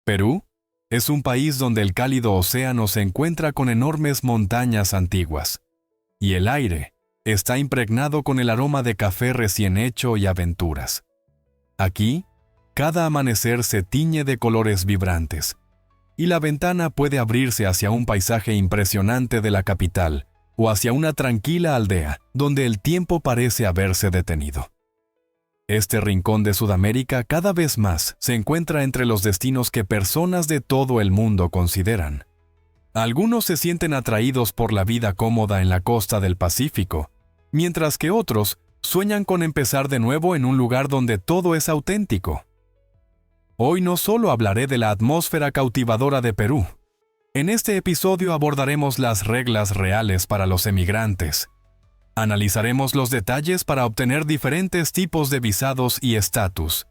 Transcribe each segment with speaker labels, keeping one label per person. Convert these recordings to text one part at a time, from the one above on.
Speaker 1: Perú es un país donde el cálido océano se encuentra con enormes montañas antiguas, y el aire está impregnado con el aroma de café recién hecho y aventuras. Aquí, cada amanecer se tiñe de colores vibrantes, y la ventana puede abrirse hacia un paisaje impresionante de la capital o hacia una tranquila aldea donde el tiempo parece haberse detenido. Este rincón de Sudamérica cada vez más se encuentra entre los destinos que personas de todo el mundo consideran. Algunos se sienten atraídos por la vida cómoda en la costa del Pacífico, mientras que otros sueñan con empezar de nuevo en un lugar donde todo es auténtico. Hoy no solo hablaré de la atmósfera cautivadora de Perú. En este episodio abordaremos las reglas reales para los emigrantes. Analizaremos los detalles para obtener diferentes tipos de visados y estatus.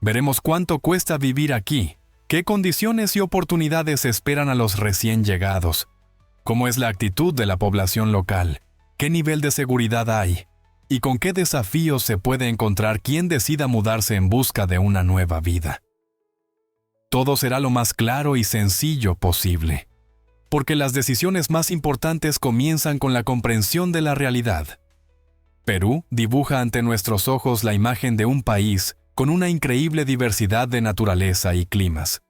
Speaker 1: Veremos cuánto cuesta vivir aquí, qué condiciones y oportunidades esperan a los recién llegados, cómo es la actitud de la población local, qué nivel de seguridad hay y con qué desafíos se puede encontrar quien decida mudarse en busca de una nueva vida. Todo será lo más claro y sencillo posible, porque las decisiones más importantes comienzan con la comprensión de la realidad. Perú dibuja ante nuestros ojos la imagen de un país con una increíble diversidad de naturaleza y climas.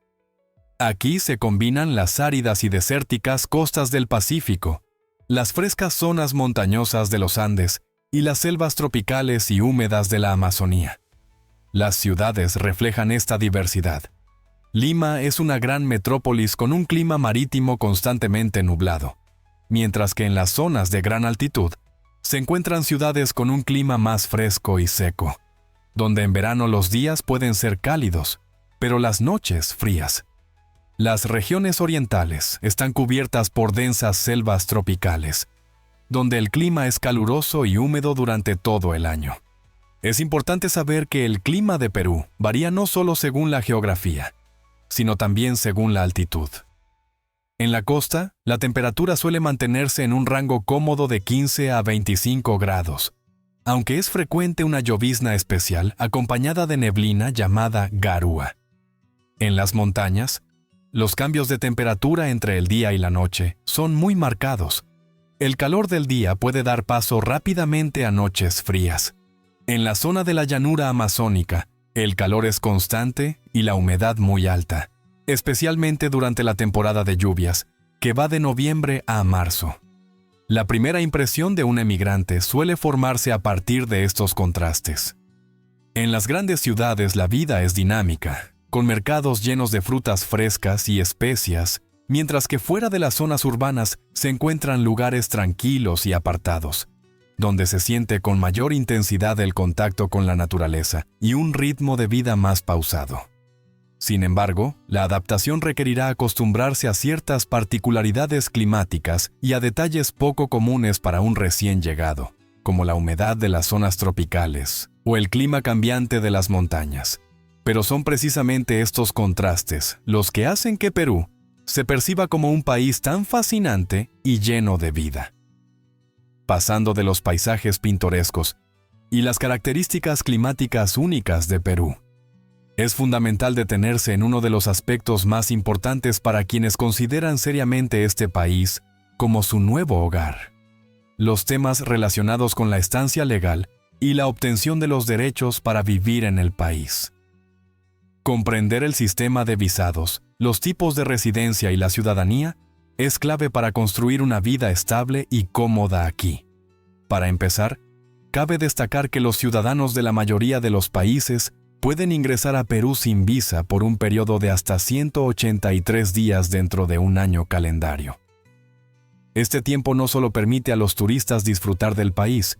Speaker 1: Aquí se combinan las áridas y desérticas costas del Pacífico, las frescas zonas montañosas de los Andes y las selvas tropicales y húmedas de la Amazonía. Las ciudades reflejan esta diversidad. Lima es una gran metrópolis con un clima marítimo constantemente nublado, mientras que en las zonas de gran altitud se encuentran ciudades con un clima más fresco y seco, donde en verano los días pueden ser cálidos, pero las noches frías. Las regiones orientales están cubiertas por densas selvas tropicales, donde el clima es caluroso y húmedo durante todo el año. Es importante saber que el clima de Perú varía no solo según la geografía, sino también según la altitud. En la costa, la temperatura suele mantenerse en un rango cómodo de 15 a 25 grados, aunque es frecuente una llovizna especial acompañada de neblina llamada garúa. En las montañas, los cambios de temperatura entre el día y la noche son muy marcados. El calor del día puede dar paso rápidamente a noches frías. En la zona de la llanura amazónica, el calor es constante y la humedad muy alta, especialmente durante la temporada de lluvias, que va de noviembre a marzo. La primera impresión de un emigrante suele formarse a partir de estos contrastes. En las grandes ciudades la vida es dinámica, con mercados llenos de frutas frescas y especias, mientras que fuera de las zonas urbanas se encuentran lugares tranquilos y apartados, donde se siente con mayor intensidad el contacto con la naturaleza y un ritmo de vida más pausado. Sin embargo, la adaptación requerirá acostumbrarse a ciertas particularidades climáticas y a detalles poco comunes para un recién llegado, como la humedad de las zonas tropicales o el clima cambiante de las montañas. Pero son precisamente estos contrastes los que hacen que Perú se perciba como un país tan fascinante y lleno de vida. Pasando de los paisajes pintorescos y las características climáticas únicas de Perú, es fundamental detenerse en uno de los aspectos más importantes para quienes consideran seriamente este país como su nuevo hogar: los temas relacionados con la estancia legal y la obtención de los derechos para vivir en el país. Comprender el sistema de visados, los tipos de residencia y la ciudadanía es clave para construir una vida estable y cómoda aquí. Para empezar, cabe destacar que los ciudadanos de la mayoría de los países pueden ingresar a Perú sin visa por un periodo de hasta 183 días dentro de un año calendario. Este tiempo no solo permite a los turistas disfrutar del país,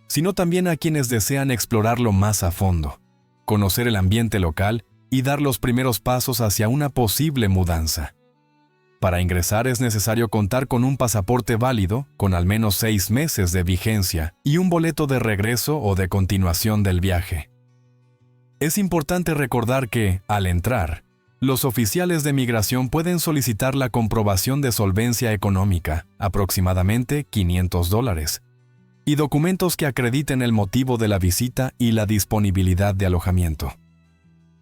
Speaker 1: sino también a quienes desean explorarlo más a fondo, conocer el ambiente local y dar los primeros pasos hacia una posible mudanza. Para ingresar es necesario contar con un pasaporte válido, con al menos 6 meses de vigencia, y un boleto de regreso o de continuación del viaje. Es importante recordar que, al entrar, los oficiales de migración pueden solicitar la comprobación de solvencia económica, aproximadamente $500, y documentos que acrediten el motivo de la visita y la disponibilidad de alojamiento.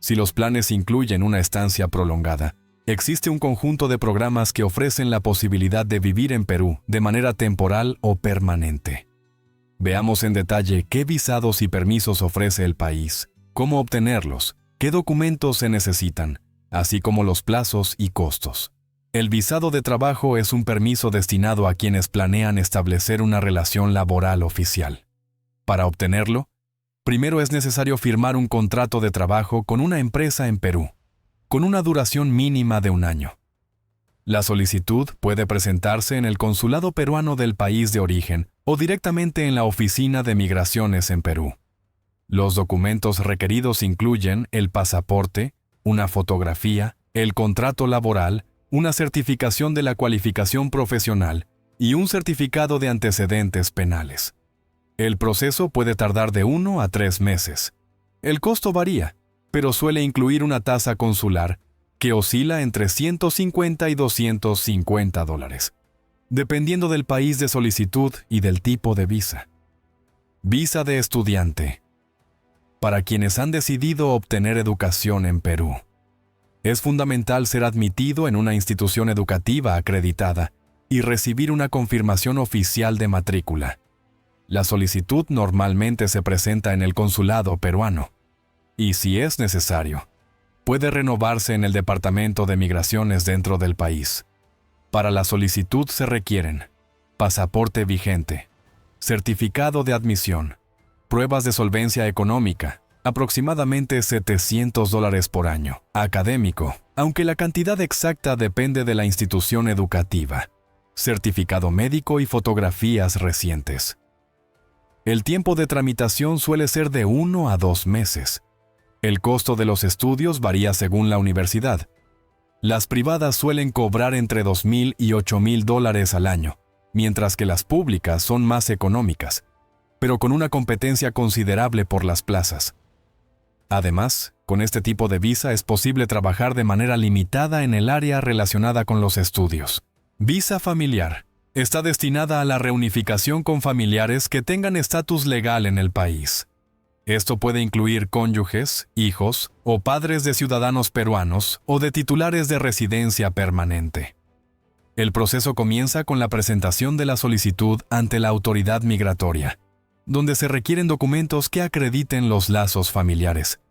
Speaker 1: Si los planes incluyen una estancia prolongada, existe un conjunto de programas que ofrecen la posibilidad de vivir en Perú de manera temporal o permanente. Veamos en detalle qué visados y permisos ofrece el país, cómo obtenerlos, qué documentos se necesitan, así como los plazos y costos. El visado de trabajo es un permiso destinado a quienes planean establecer una relación laboral oficial. Para obtenerlo, primero es necesario firmar un contrato de trabajo con una empresa en Perú, con una duración mínima de 1 año. La solicitud puede presentarse en el consulado peruano del país de origen o directamente en la oficina de migraciones en Perú. Los documentos requeridos incluyen el pasaporte, una fotografía, el contrato laboral, una certificación de la cualificación profesional y un certificado de antecedentes penales. El proceso puede tardar de 1 a 3 meses. El costo varía, pero suele incluir una tasa consular que oscila entre $150 y $250, dependiendo del país de solicitud y del tipo de visa. Visa de estudiante. Para quienes han decidido obtener educación en Perú, es fundamental ser admitido en una institución educativa acreditada y recibir una confirmación oficial de matrícula. La solicitud normalmente se presenta en el consulado peruano y, si es necesario, puede renovarse en el Departamento de Migraciones dentro del país. Para la solicitud se requieren pasaporte vigente, certificado de admisión, pruebas de solvencia económica, aproximadamente $700 por año, académico, aunque la cantidad exacta depende de la institución educativa, certificado médico y fotografías recientes. El tiempo de tramitación suele ser de 1 a 2 meses. El costo de los estudios varía según la universidad. Las privadas suelen cobrar entre $2,000 y $8,000 al año, mientras que las públicas son más económicas, pero con una competencia considerable por las plazas. Además, con este tipo de visa es posible trabajar de manera limitada en el área relacionada con los estudios. Visa familiar. Está destinada a la reunificación con familiares que tengan estatus legal en el país. Esto puede incluir cónyuges, hijos o padres de ciudadanos peruanos o de titulares de residencia permanente. El proceso comienza con la presentación de la solicitud ante la autoridad migratoria, donde se requieren documentos que acrediten los lazos familiares,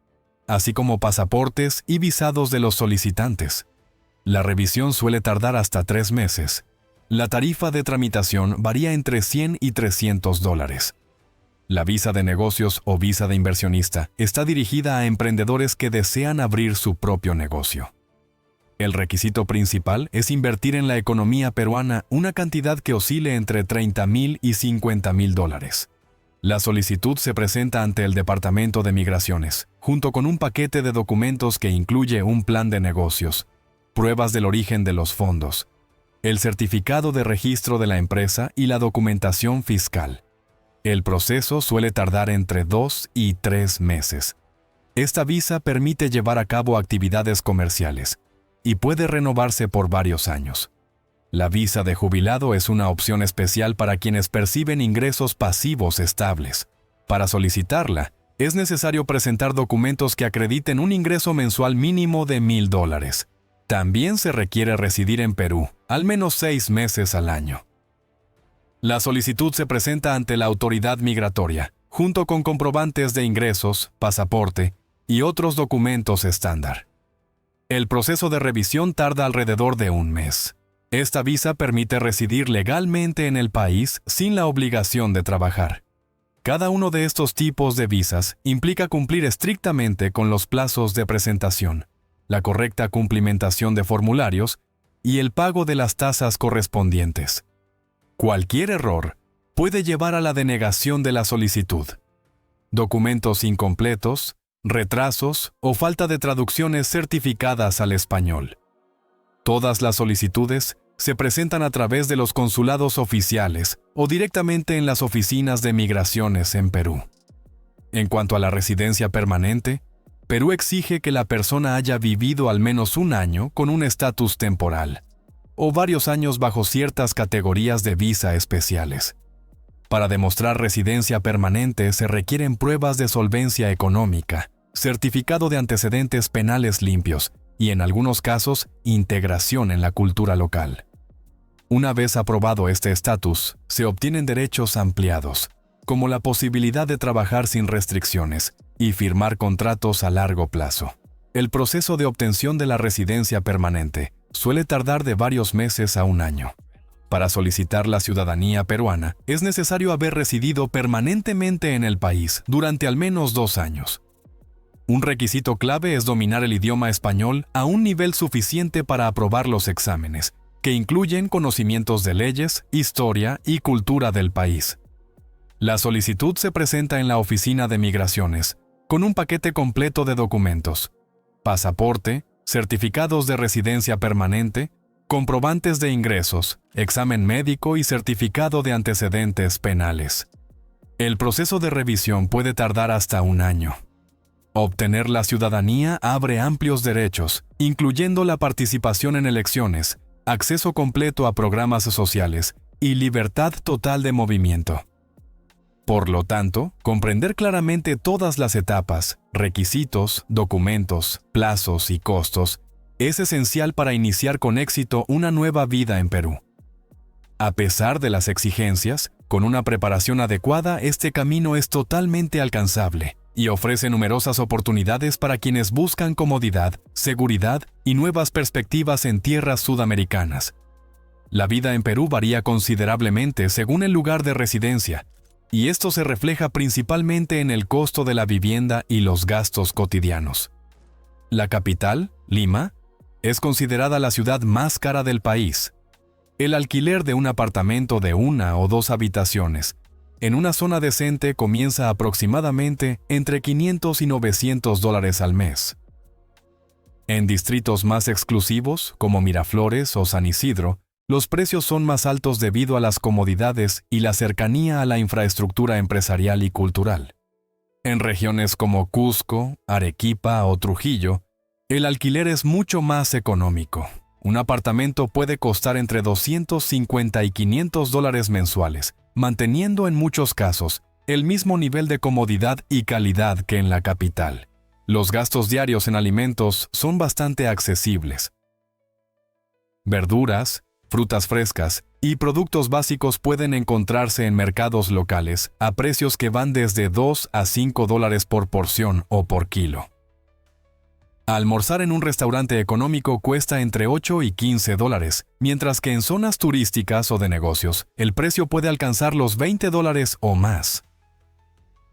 Speaker 1: así como pasaportes y visados de los solicitantes. La revisión suele tardar hasta 3 meses. La tarifa de tramitación varía entre $100 y $300. La visa de negocios o visa de inversionista está dirigida a emprendedores que desean abrir su propio negocio. El requisito principal es invertir en la economía peruana una cantidad que oscile entre $30,000 y $50,000. La solicitud se presenta ante el Departamento de Migraciones, junto con un paquete de documentos que incluye un plan de negocios, pruebas del origen de los fondos, el certificado de registro de la empresa y la documentación fiscal. El proceso suele tardar entre 2 y 3 meses. Esta visa permite llevar a cabo actividades comerciales y puede renovarse por varios años. La visa de jubilado es una opción especial para quienes perciben ingresos pasivos estables. Para solicitarla, es necesario presentar documentos que acrediten un ingreso mensual mínimo de $1,000. También se requiere residir en Perú, al menos 6 meses al año. La solicitud se presenta ante la autoridad migratoria, junto con comprobantes de ingresos, pasaporte y otros documentos estándar. El proceso de revisión tarda alrededor de 1 mes. Esta visa permite residir legalmente en el país sin la obligación de trabajar. Cada uno de estos tipos de visas implica cumplir estrictamente con los plazos de presentación, la correcta cumplimentación de formularios y el pago de las tasas correspondientes. Cualquier error puede llevar a la denegación de la solicitud. Documentos incompletos, retrasos o falta de traducciones certificadas al español. Todas las solicitudes se presentan a través de los consulados oficiales o directamente en las oficinas de migraciones en Perú. En cuanto a la residencia permanente, Perú exige que la persona haya vivido al menos 1 año con un estatus temporal, o varios años bajo ciertas categorías de visa especiales. Para demostrar residencia permanente se requieren pruebas de solvencia económica, certificado de antecedentes penales limpios y, en algunos casos, integración en la cultura local. Una vez aprobado este estatus, se obtienen derechos ampliados, como la posibilidad de trabajar sin restricciones y firmar contratos a largo plazo. El proceso de obtención de la residencia permanente suele tardar de varios meses a un año. Para solicitar la ciudadanía peruana, es necesario haber residido permanentemente en el país durante al menos 2 años. Un requisito clave es dominar el idioma español a un nivel suficiente para aprobar los exámenes, que incluyen conocimientos de leyes, historia y cultura del país. La solicitud se presenta en la Oficina de Migraciones, con un paquete completo de documentos: pasaporte, certificados de residencia permanente, comprobantes de ingresos, examen médico y certificado de antecedentes penales. El proceso de revisión puede tardar hasta un año. Obtener la ciudadanía abre amplios derechos, incluyendo la participación en elecciones, acceso completo a programas sociales y libertad total de movimiento. Por lo tanto, comprender claramente todas las etapas, requisitos, documentos, plazos y costos es esencial para iniciar con éxito una nueva vida en Perú. A pesar de las exigencias, con una preparación adecuada, este camino es totalmente alcanzable y ofrece numerosas oportunidades para quienes buscan comodidad, seguridad y nuevas perspectivas en tierras sudamericanas. La vida en Perú varía considerablemente según el lugar de residencia, y esto se refleja principalmente en el costo de la vivienda y los gastos cotidianos. La capital, Lima, es considerada la ciudad más cara del país. El alquiler de un apartamento de 1 o 2 habitaciones en una zona decente comienza aproximadamente entre $500 y $900 al mes. En distritos más exclusivos, como Miraflores o San Isidro, los precios son más altos debido a las comodidades y la cercanía a la infraestructura empresarial y cultural. En regiones como Cusco, Arequipa o Trujillo, el alquiler es mucho más económico. Un apartamento puede costar entre $250 y $500 mensuales, manteniendo en muchos casos el mismo nivel de comodidad y calidad que en la capital. Los gastos diarios en alimentos son bastante accesibles. Verduras, frutas frescas y productos básicos pueden encontrarse en mercados locales a precios que van desde $2 a $5 por porción o por kilo. Almorzar en un restaurante económico cuesta entre $8 y $15, mientras que en zonas turísticas o de negocios, el precio puede alcanzar los $20 o más.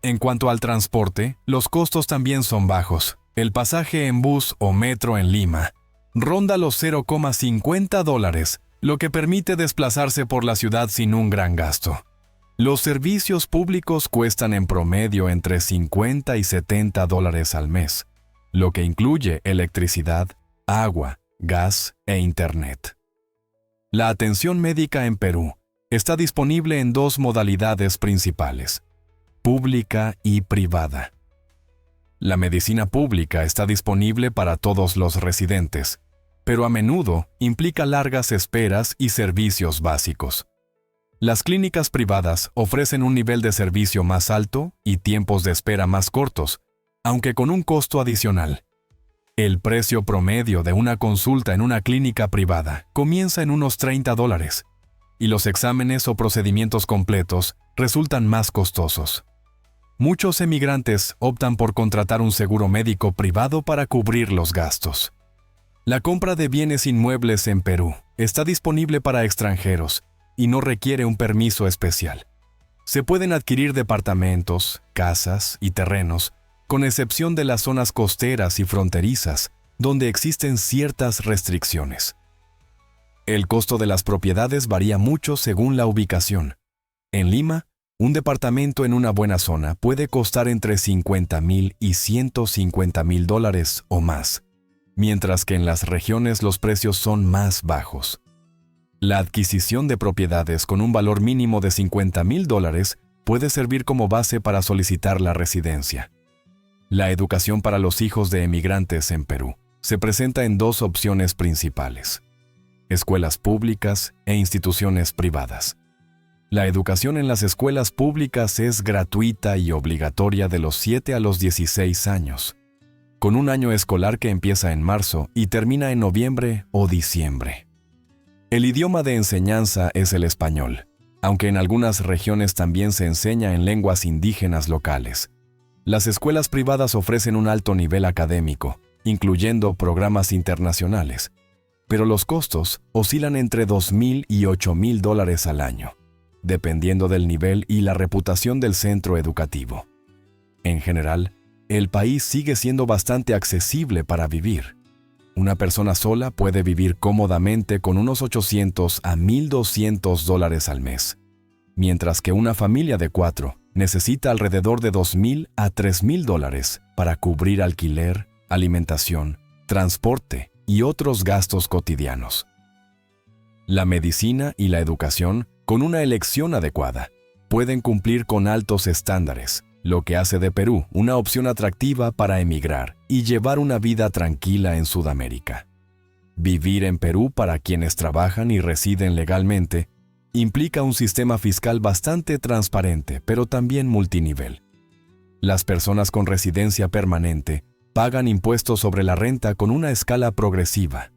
Speaker 1: En cuanto al transporte, los costos también son bajos. El pasaje en bus o metro en Lima ronda los $0,50, lo que permite desplazarse por la ciudad sin un gran gasto. Los servicios públicos cuestan en promedio entre $50 y $70 al mes, lo que incluye electricidad, agua, gas e internet. La atención médica en Perú está disponible en 2 modalidades principales: pública y privada. La medicina pública está disponible para todos los residentes, pero a menudo implica largas esperas y servicios básicos. Las clínicas privadas ofrecen un nivel de servicio más alto y tiempos de espera más cortos, aunque con un costo adicional. El precio promedio de una consulta en una clínica privada comienza en unos $30, y los exámenes o procedimientos completos resultan más costosos. Muchos emigrantes optan por contratar un seguro médico privado para cubrir los gastos. La compra de bienes inmuebles en Perú está disponible para extranjeros y no requiere un permiso especial. Se pueden adquirir departamentos, casas y terrenos, con excepción de las zonas costeras y fronterizas, donde existen ciertas restricciones. El costo de las propiedades varía mucho según la ubicación. En Lima, un departamento en una buena zona puede costar entre $50,000 y $150,000 o más, mientras que en las regiones los precios son más bajos. La adquisición de propiedades con un valor mínimo de $50,000 puede servir como base para solicitar la residencia. La educación para los hijos de emigrantes en Perú se presenta en 2 opciones principales: escuelas públicas e instituciones privadas. La educación en las escuelas públicas es gratuita y obligatoria de los 7 a los 16 años, con un año escolar que empieza en marzo y termina en noviembre o diciembre. El idioma de enseñanza es el español, aunque en algunas regiones también se enseña en lenguas indígenas locales. Las escuelas privadas ofrecen un alto nivel académico, incluyendo programas internacionales, pero los costos oscilan entre $2,000 y $8,000 al año, dependiendo del nivel y la reputación del centro educativo. En general, el país sigue siendo bastante accesible para vivir. Una persona sola puede vivir cómodamente con unos $800 a $1,200 al mes, mientras que una familia de 4 necesita alrededor de $2,000 a $3,000 para cubrir alquiler, alimentación, transporte y otros gastos cotidianos. La medicina y la educación, con una elección adecuada, pueden cumplir con altos estándares, lo que hace de Perú una opción atractiva para emigrar y llevar una vida tranquila en Sudamérica. Vivir en Perú para quienes trabajan y residen legalmente implica un sistema fiscal bastante transparente, pero también multinivel. Las personas con residencia permanente pagan impuestos sobre la renta con una escala progresiva.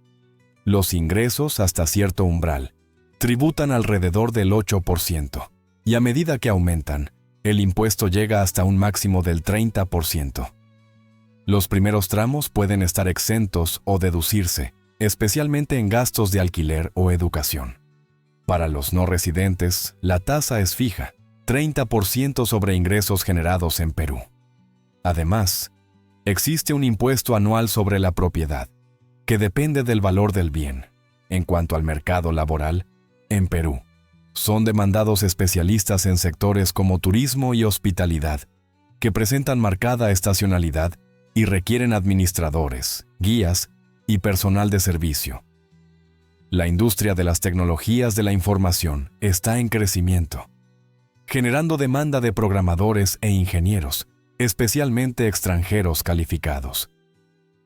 Speaker 1: Los ingresos, hasta cierto umbral, tributan alrededor del 8%, y a medida que aumentan, el impuesto llega hasta un máximo del 30%. Los primeros tramos pueden estar exentos o deducirse, especialmente en gastos de alquiler o educación. Para los no residentes, la tasa es fija, 30% sobre ingresos generados en Perú. Además, existe un impuesto anual sobre la propiedad, que depende del valor del bien. En cuanto al mercado laboral, en Perú, son demandados especialistas en sectores como turismo y hospitalidad, que presentan marcada estacionalidad y requieren administradores, guías y personal de servicio. La industria de las tecnologías de la información está en crecimiento, generando demanda de programadores e ingenieros, especialmente extranjeros calificados.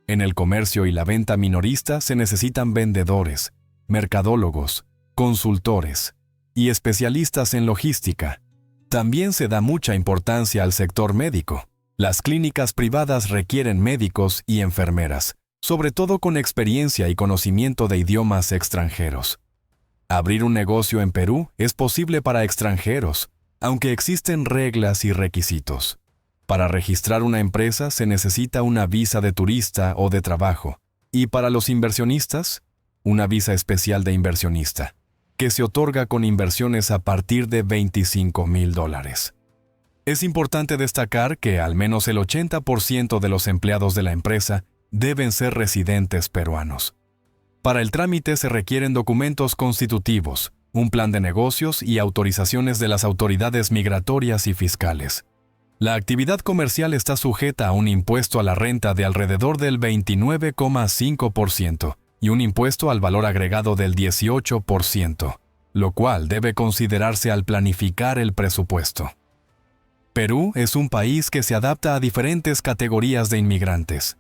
Speaker 1: En el comercio y la venta minorista se necesitan vendedores, mercadólogos, consultores y especialistas en logística. También se da mucha importancia al sector médico. Las clínicas privadas requieren médicos y enfermeras, sobre todo con experiencia y conocimiento de idiomas extranjeros. Abrir un negocio en Perú es posible para extranjeros, aunque existen reglas y requisitos. Para registrar una empresa se necesita una visa de turista o de trabajo, y para los inversionistas, una visa especial de inversionista, que se otorga con inversiones a partir de $25,000. Es importante destacar que al menos el 80% de los empleados de la empresa deben ser residentes peruanos. Para el trámite se requieren documentos constitutivos, un plan de negocios y autorizaciones de las autoridades migratorias y fiscales. La actividad comercial está sujeta a un impuesto a la renta de alrededor del 29,5% y un impuesto al valor agregado del 18%, lo cual debe considerarse al planificar el presupuesto. Perú es un país que se adapta a diferentes categorías de inmigrantes.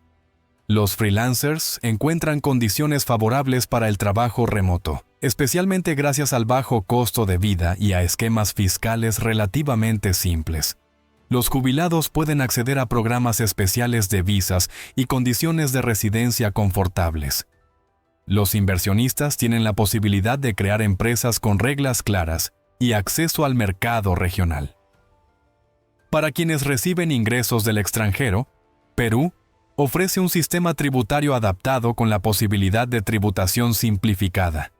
Speaker 1: Los freelancers encuentran condiciones favorables para el trabajo remoto, especialmente gracias al bajo costo de vida y a esquemas fiscales relativamente simples. Los jubilados pueden acceder a programas especiales de visas y condiciones de residencia confortables. Los inversionistas tienen la posibilidad de crear empresas con reglas claras y acceso al mercado regional. Para quienes reciben ingresos del extranjero, Perú ofrece un sistema tributario adaptado con la posibilidad de tributación simplificada,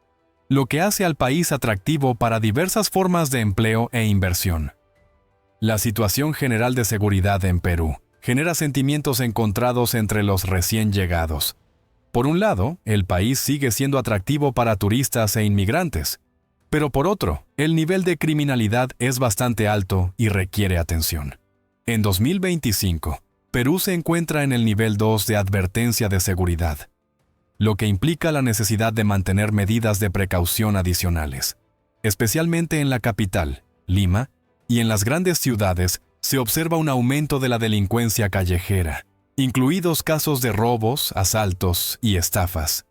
Speaker 1: lo que hace al país atractivo para diversas formas de empleo e inversión. La situación general de seguridad en Perú genera sentimientos encontrados entre los recién llegados. Por un lado, el país sigue siendo atractivo para turistas e inmigrantes, pero por otro, el nivel de criminalidad es bastante alto y requiere atención. En 2025, Perú se encuentra en el nivel 2 de advertencia de seguridad, lo que implica la necesidad de mantener medidas de precaución adicionales. Especialmente en la capital, Lima, y en las grandes ciudades se observa un aumento de la delincuencia callejera, incluidos casos de robos, asaltos y estafas.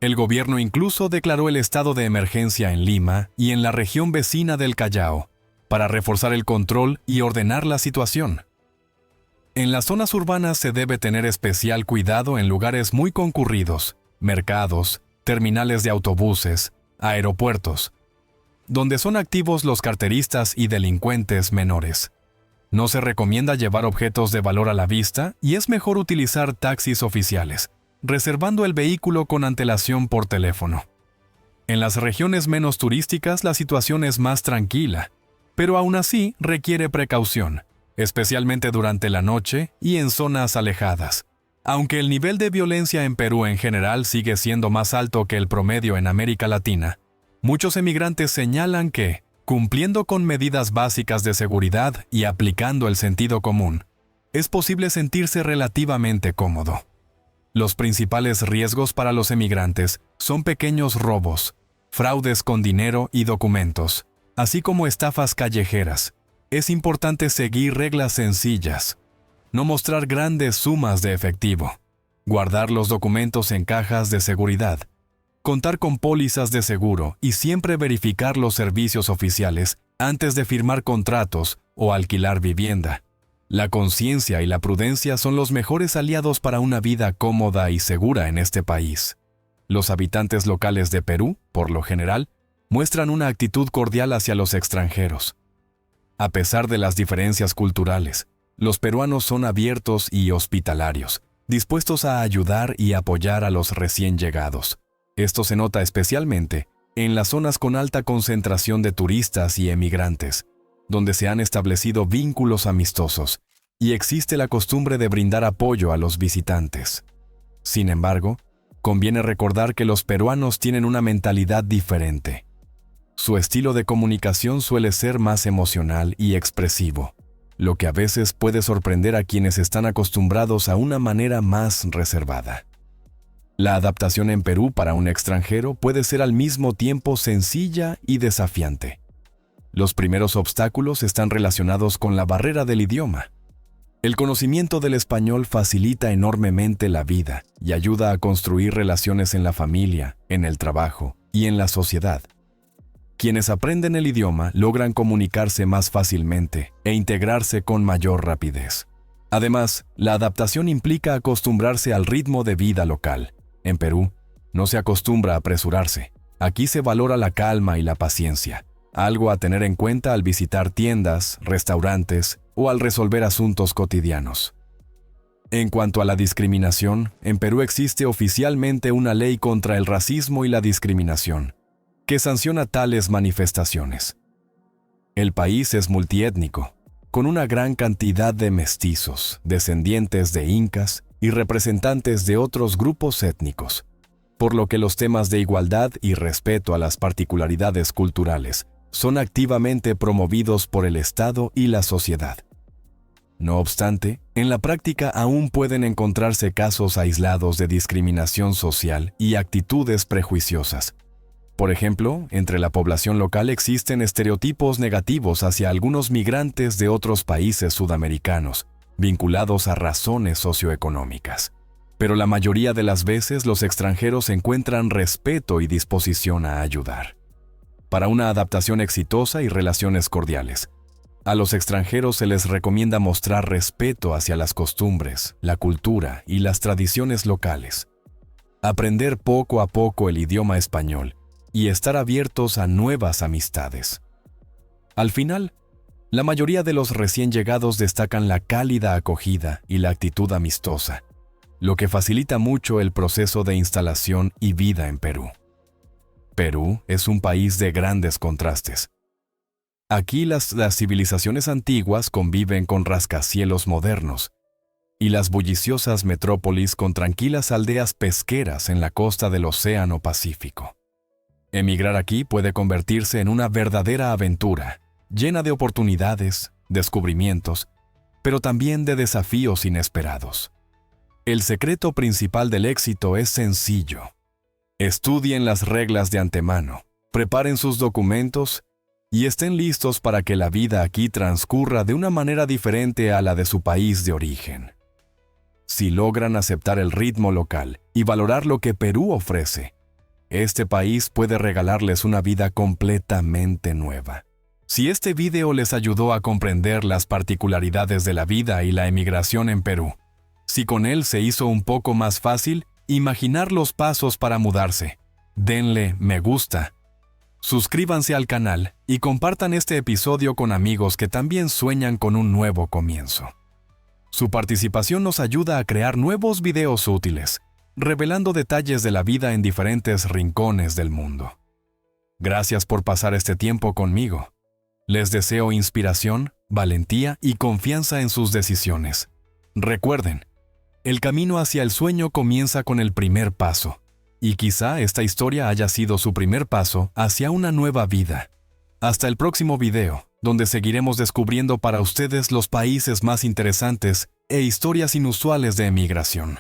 Speaker 1: El gobierno incluso declaró el estado de emergencia en Lima y en la región vecina del Callao, para reforzar el control y ordenar la situación. En las zonas urbanas se debe tener especial cuidado en lugares muy concurridos, mercados, terminales de autobuses, aeropuertos, donde son activos los carteristas y delincuentes menores. No se recomienda llevar objetos de valor a la vista y es mejor utilizar taxis oficiales, reservando el vehículo con antelación por teléfono. En las regiones menos turísticas la situación es más tranquila, pero aún así requiere precaución, especialmente durante la noche y en zonas alejadas. Aunque el nivel de violencia en Perú en general sigue siendo más alto que el promedio en América Latina, muchos emigrantes señalan que, cumpliendo con medidas básicas de seguridad y aplicando el sentido común, es posible sentirse relativamente cómodo. Los principales riesgos para los emigrantes son pequeños robos, fraudes con dinero y documentos, así como estafas callejeras. Es importante seguir reglas sencillas, no mostrar grandes sumas de efectivo, guardar los documentos en cajas de seguridad, contar con pólizas de seguro y siempre verificar los servicios oficiales antes de firmar contratos o alquilar vivienda. La conciencia y la prudencia son los mejores aliados para una vida cómoda y segura en este país. Los habitantes locales de Perú, por lo general, muestran una actitud cordial hacia los extranjeros. A pesar de las diferencias culturales, los peruanos son abiertos y hospitalarios, dispuestos a ayudar y apoyar a los recién llegados. Esto se nota especialmente en las zonas con alta concentración de turistas y emigrantes, donde se han establecido vínculos amistosos y existe la costumbre de brindar apoyo a los visitantes. Sin embargo, conviene recordar que los peruanos tienen una mentalidad diferente. Su estilo de comunicación suele ser más emocional y expresivo, lo que a veces puede sorprender a quienes están acostumbrados a una manera más reservada. La adaptación en Perú para un extranjero puede ser al mismo tiempo sencilla y desafiante. Los primeros obstáculos están relacionados con la barrera del idioma. El conocimiento del español facilita enormemente la vida y ayuda a construir relaciones en la familia, en el trabajo y en la sociedad. Quienes aprenden el idioma logran comunicarse más fácilmente e integrarse con mayor rapidez. Además, la adaptación implica acostumbrarse al ritmo de vida local. En Perú, no se acostumbra a apresurarse. Aquí se valora la calma y la paciencia, algo a tener en cuenta al visitar tiendas, restaurantes o al resolver asuntos cotidianos. En cuanto a la discriminación, en Perú existe oficialmente una ley contra el racismo y la discriminación, que sanciona tales manifestaciones. El país es multiétnico, con una gran cantidad de mestizos, descendientes de incas y representantes de otros grupos étnicos, por lo que los temas de igualdad y respeto a las particularidades culturales son activamente promovidos por el Estado y la sociedad. No obstante, en la práctica aún pueden encontrarse casos aislados de discriminación social y actitudes prejuiciosas. Por ejemplo, entre la población local existen estereotipos negativos hacia algunos migrantes de otros países sudamericanos, vinculados a razones socioeconómicas. Pero la mayoría de las veces los extranjeros encuentran respeto y disposición a ayudar. Para una adaptación exitosa y relaciones cordiales, a los extranjeros se les recomienda mostrar respeto hacia las costumbres, la cultura y las tradiciones locales, aprender poco a poco el idioma español y estar abiertos a nuevas amistades. Al final, la mayoría de los recién llegados destacan la cálida acogida y la actitud amistosa, lo que facilita mucho el proceso de instalación y vida en Perú. Perú es un país de grandes contrastes. Aquí las civilizaciones antiguas conviven con rascacielos modernos y las bulliciosas metrópolis con tranquilas aldeas pesqueras en la costa del Océano Pacífico. Emigrar aquí puede convertirse en una verdadera aventura, llena de oportunidades, descubrimientos, pero también de desafíos inesperados. El secreto principal del éxito es sencillo. Estudien las reglas de antemano, preparen sus documentos y estén listos para que la vida aquí transcurra de una manera diferente a la de su país de origen. Si logran aceptar el ritmo local y valorar lo que Perú ofrece, este país puede regalarles una vida completamente nueva. Si este video les ayudó a comprender las particularidades de la vida y la emigración en Perú, si con él se hizo un poco más fácil imaginar los pasos para mudarse, denle me gusta. Suscríbanse al canal y compartan este episodio con amigos que también sueñan con un nuevo comienzo. Su participación nos ayuda a crear nuevos videos útiles, revelando detalles de la vida en diferentes rincones del mundo. Gracias por pasar este tiempo conmigo. Les deseo inspiración, valentía y confianza en sus decisiones. Recuerden, el camino hacia el sueño comienza con el primer paso. Y quizá esta historia haya sido su primer paso hacia una nueva vida. Hasta el próximo video, donde seguiremos descubriendo para ustedes los países más interesantes e historias inusuales de emigración.